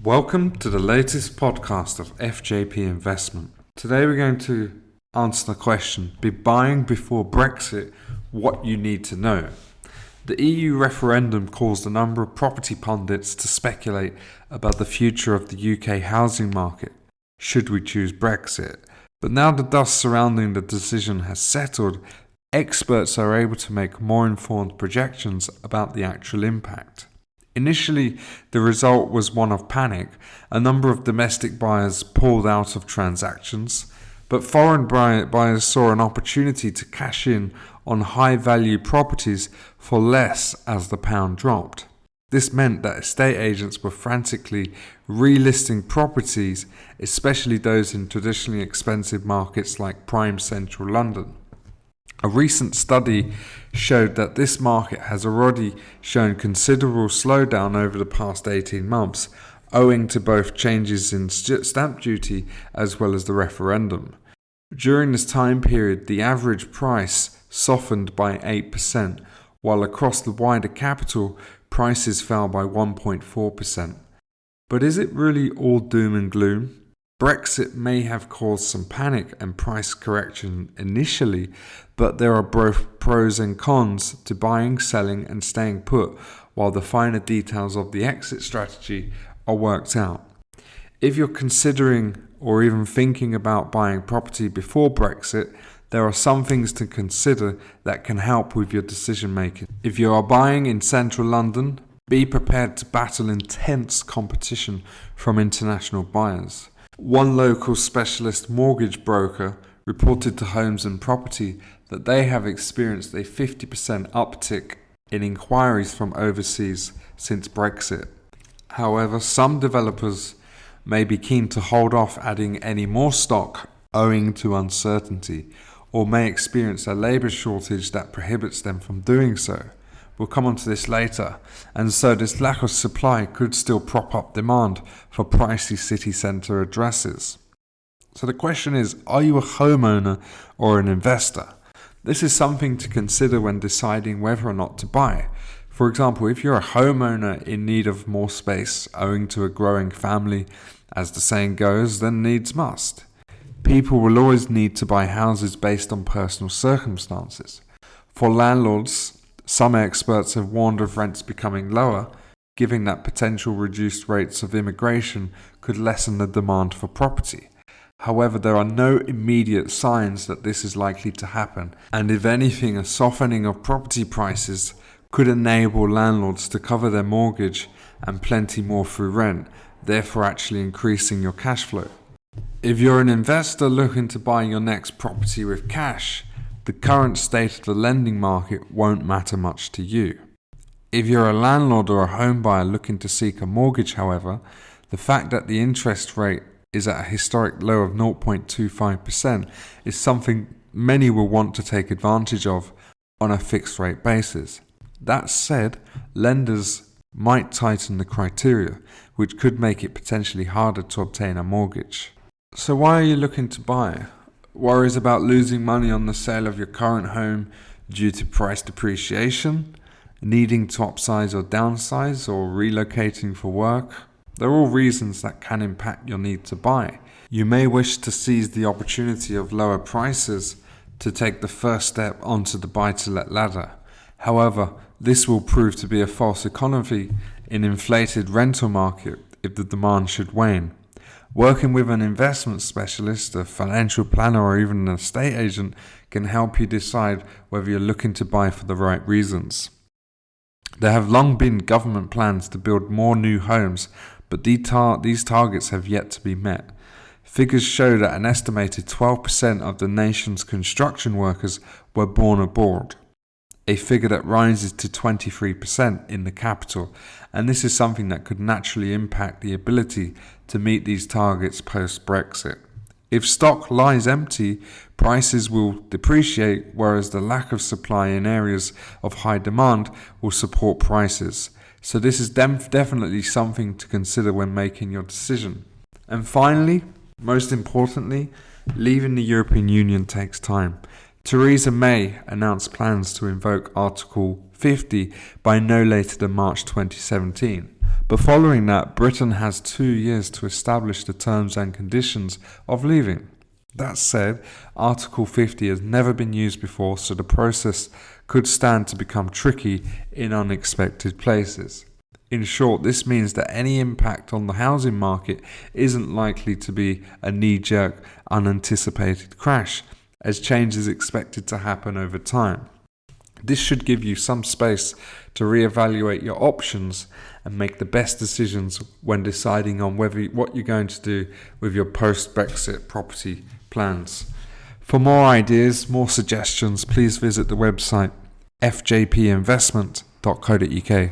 Welcome to the latest podcast of FJP Investment. Today we're going to answer the question, be buying before Brexit what you need to know. The EU referendum caused a number of property pundits to speculate about the future of the UK housing market, should we choose Brexit. But now the dust surrounding the decision has settled, experts are able to make more informed projections about the actual impact. Initially, the result was one of panic. A number of domestic buyers pulled out of transactions, but foreign buyers saw an opportunity to cash in on high-value properties for less as the pound dropped. This meant that estate agents were frantically relisting properties, especially those in traditionally expensive markets like prime central London. A recent study showed that this market has already shown considerable slowdown over the past 18 months, owing to both changes in stamp duty as well as the referendum. During this time period, the average price softened by 8%, while across the wider capital, prices fell by 1.4%. But is it really all doom and gloom? Brexit may have caused some panic and price correction initially, but there are both pros and cons to buying, selling and staying put while the finer details of the exit strategy are worked out. If you're considering or even thinking about buying property before Brexit, there are some things to consider that can help with your decision making. If you are buying in central London, be prepared to battle intense competition from international buyers. One local specialist mortgage broker reported to Homes and Property that they have experienced a 50% uptick in inquiries from overseas since Brexit. However, some developers may be keen to hold off adding any more stock owing to uncertainty, or may experience a labour shortage that prohibits them from doing so. We'll come on to this later, and so this lack of supply could still prop up demand for pricey city centre addresses. So the question is, are you a homeowner or an investor? This is something to consider when deciding whether or not to buy. For example, if you're a homeowner in need of more space owing to a growing family, as the saying goes, then needs must. People will always need to buy houses based on personal circumstances. For landlords, some experts have warned of rents becoming lower, given that potential reduced rates of immigration could lessen the demand for property. However, there are no immediate signs that this is likely to happen, and if anything, a softening of property prices could enable landlords to cover their mortgage and plenty more through rent, therefore actually increasing your cash flow. If you're an investor looking to buy your next property with cash, the current state of the lending market won't matter much to you. If you're a landlord or a home buyer looking to seek a mortgage, however, the fact that the interest rate is at a historic low of 0.25% is something many will want to take advantage of on a fixed rate basis. That said, lenders might tighten the criteria, which could make it potentially harder to obtain a mortgage. So why are you looking to buy? Worries about losing money on the sale of your current home due to price depreciation, needing to upsize or downsize, or relocating for work? They're all reasons that can impact your need to buy. You may wish to seize the opportunity of lower prices to take the first step onto the buy-to-let ladder. However, this will prove to be a false economy in an inflated rental market if the demand should wane. Working with an investment specialist, a financial planner, or even an estate agent can help you decide whether you're looking to buy for the right reasons. There have long been government plans to build more new homes, but these targets have yet to be met. Figures show that an estimated 12% of the nation's construction workers were born abroad, a figure that rises to 23% in the capital, and this is something that could naturally impact the ability to meet these targets post-Brexit. If stock lies empty, prices will depreciate, whereas the lack of supply in areas of high demand will support prices. So this is definitely something to consider when making your decision. And finally, most importantly, leaving the European Union takes time. Theresa May announced plans to invoke Article 50 by no later than March 2017. But following that, Britain has 2 years to establish the terms and conditions of leaving. That said, Article 50 has never been used before, so the process could stand to become tricky in unexpected places. In short, this means that any impact on the housing market isn't likely to be a knee-jerk, unanticipated crash, as change is expected to happen over time. This should give you some space to reevaluate your options and make the best decisions when deciding on what you're going to do with your post-Brexit property plans. For more ideas, more suggestions, please visit the website fjpinvestment.co.uk.